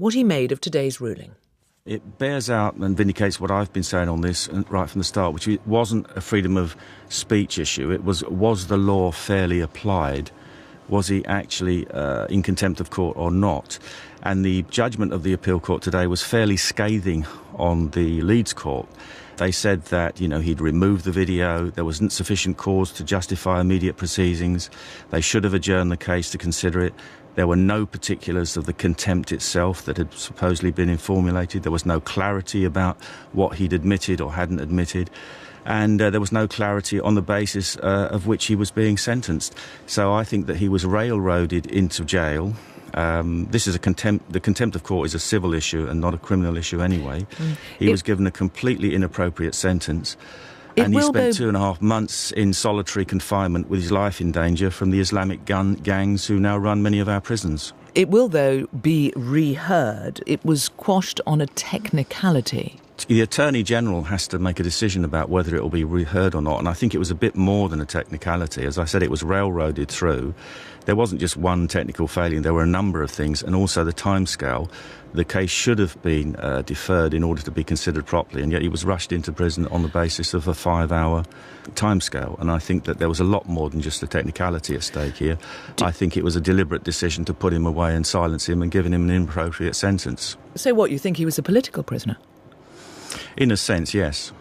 what he made of today's ruling. It bears out and vindicates what I've been saying on this right from the start, which wasn't a freedom of speech issue. It was the law fairly applied? Was he actually in contempt of court or not? And the judgment of the appeal court today was fairly scathing on the Leeds court. They said that, he'd removed the video, there wasn't sufficient cause to justify immediate proceedings, they should have adjourned the case to consider it. There were no particulars of the contempt itself that had supposedly been formulated. There was no clarity about what he'd admitted or hadn't admitted. And there was no clarity on the basis of which he was being sentenced. So I think that he was railroaded into jail. This is the contempt of court is a civil issue and not a criminal issue anyway. He was given a completely inappropriate sentence. And he spent 2.5 months in solitary confinement with his life in danger from the Islamic gangs who now run many of our prisons. It will, though, be reheard. It was quashed on a technicality. The Attorney General has to make a decision about whether it will be reheard or not, and I think it was a bit more than a technicality. As I said, it was railroaded through. There wasn't just one technical failure, there were a number of things, and also the timescale. The case should have been deferred in order to be considered properly, and yet he was rushed into prison on the basis of a 5-hour timescale. And I think that there was a lot more than just a technicality at stake here. I think it was a deliberate decision to put him away and silence him and giving him an inappropriate sentence. So what, you think he was a political prisoner? In a sense, yes.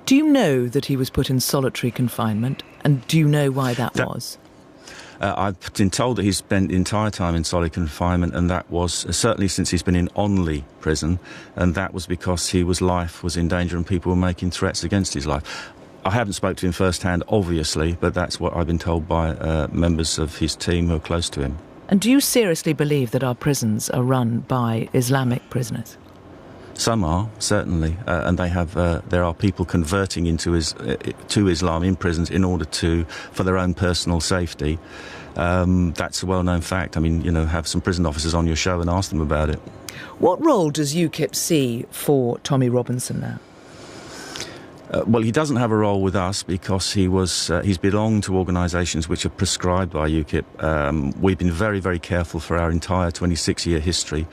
Do you know that he was put in solitary confinement, and do you know why that was? I've been told that he's spent the entire time in solitary confinement, and that was certainly since he's been in Onley prison, and that was because his life was in danger and people were making threats against his life. I haven't spoken to him firsthand, obviously, but that's what I've been told by members of his team who are close to him. And do you seriously believe that our prisons are run by Islamic prisoners? Some are, certainly, and there are people converting to Islam in prisons in order for their own personal safety. That's a well-known fact. I mean, have some prison officers on your show and ask them about it. What role does UKIP see for Tommy Robinson now? Well, he doesn't have a role with us because he's belonged to organisations which are prescribed by UKIP. We've been very, very careful for our entire 26-year history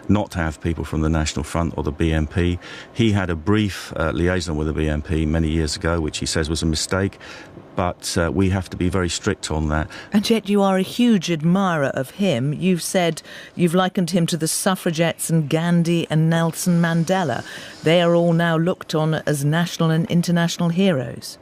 not to have people from the National Front or the BNP. He had a brief liaison with the BNP many years ago, which he says was a mistake, but we have to be very strict on that. And yet you are a huge admirer of him. You've said you've likened him to the suffragettes and Gandhi and Nelson Mandela. They are all now looked on as national and international heroes.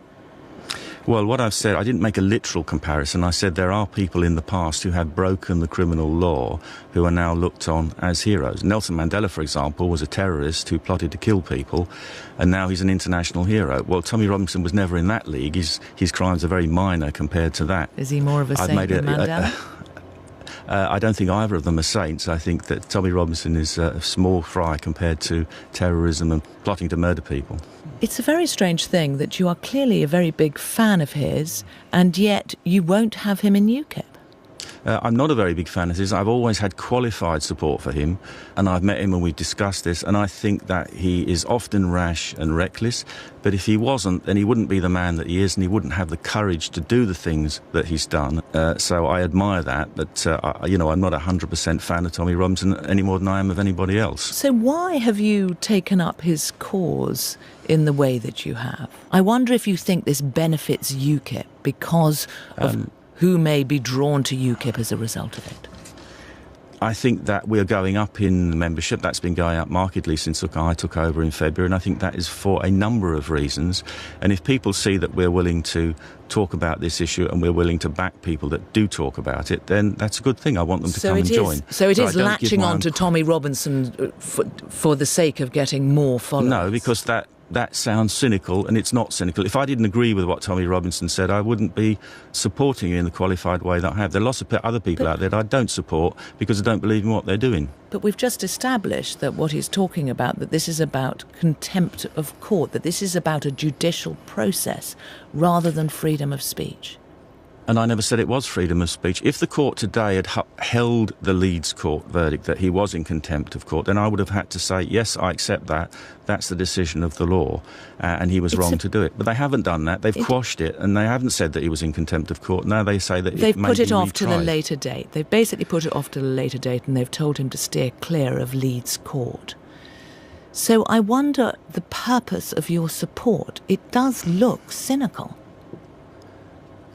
Well, what I've said, I didn't make a literal comparison. I said there are people in the past who have broken the criminal law who are now looked on as heroes. Nelson Mandela, for example, was a terrorist who plotted to kill people, and now he's an international hero. Well, Tommy Robinson was never in that league. His crimes are very minor compared to that. Is he more of a saint than Mandela? I don't think either of them are saints. I think that Tommy Robinson is a small fry compared to terrorism and plotting to murder people. It's a very strange thing that you are clearly a very big fan of his, and yet you won't have him in UKIP. I'm not a very big fan of his. I've always had qualified support for him, and I've met him and we've discussed this, and I think that he is often rash and reckless, but if he wasn't, then he wouldn't be the man that he is, and he wouldn't have the courage to do the things that he's done. So I admire that, but, I'm not a 100% fan of Tommy Robinson any more than I am of anybody else. So why have you taken up his cause in the way that you have? I wonder if you think this benefits UKIP because of who may be drawn to UKIP as a result of it. I think that we're going up in membership. That's been going up markedly since I took over in February, and I think that is for a number of reasons. And if people see that we're willing to talk about this issue and we're willing to back people that do talk about it, then that's a good thing. I want them to come and join. So it is latching on to Tommy Robinson for the sake of getting more followers? No, because that sounds cynical, and it's not cynical. If I didn't agree with what Tommy Robinson said, I wouldn't be supporting him in the qualified way that I have. There are lots of other people out there that I don't support because I don't believe in what they're doing. But we've just established that what he's talking about, that this is about contempt of court, that this is about a judicial process rather than freedom of speech. And I never said it was freedom of speech. If the court today had held the Leeds court verdict that he was in contempt of court, then I would have had to say, yes, I accept that. That's the decision of the law, and he was wrong to do it. But they haven't done that. They've quashed it, and they haven't said that he was in contempt of court. Now they say that they've it may put it be off till a retried. later date. They've basically put it off till a later date, and they've told him to steer clear of Leeds court. So I wonder the purpose of your support. It does look cynical.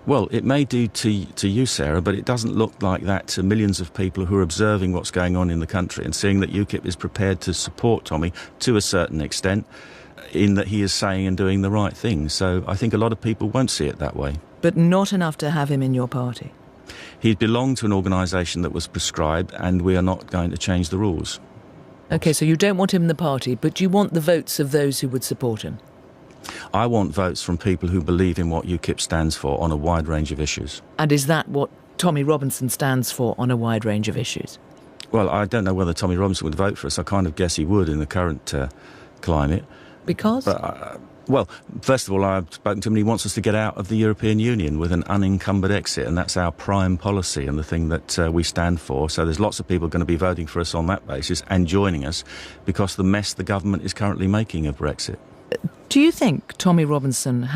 Well, it may do to you, Sarah, but it doesn't look like that to millions of people who are observing what's going on in the country and seeing that UKIP is prepared to support Tommy to a certain extent in that he is saying and doing the right thing. So I think a lot of people won't see it that way. But not enough to have him in your party? He belonged to an organisation that was prescribed, and we are not going to change the rules. OK, so you don't want him in the party, but you want the votes of those who would support him? I want votes from people who believe in what UKIP stands for on a wide range of issues. And is that what Tommy Robinson stands for on a wide range of issues? Well, I don't know whether Tommy Robinson would vote for us. I kind of guess he would in the current climate. Because? But, well, first of all, I've spoken to him and he wants us to get out of the European Union with an unencumbered exit, and that's our prime policy and the thing that we stand for. So there's lots of people going to be voting for us on that basis and joining us because of the mess the government is currently making of Brexit. Do you think Tommy Robinson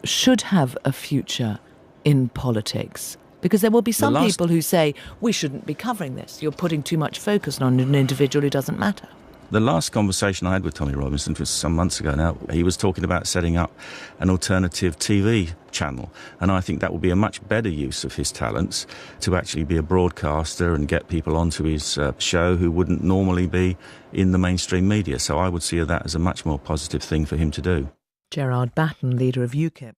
should have a future in politics? Because there will be some people who say, we shouldn't be covering this. You're putting too much focus on an individual who doesn't matter. The last conversation I had with Tommy Robinson was some months ago now. He was talking about setting up an alternative TV channel, and I think that will be a much better use of his talents to actually be a broadcaster and get people onto his show who wouldn't normally be in the mainstream media. So I would see that as a much more positive thing for him to do. Gerard Batten, leader of UKIP.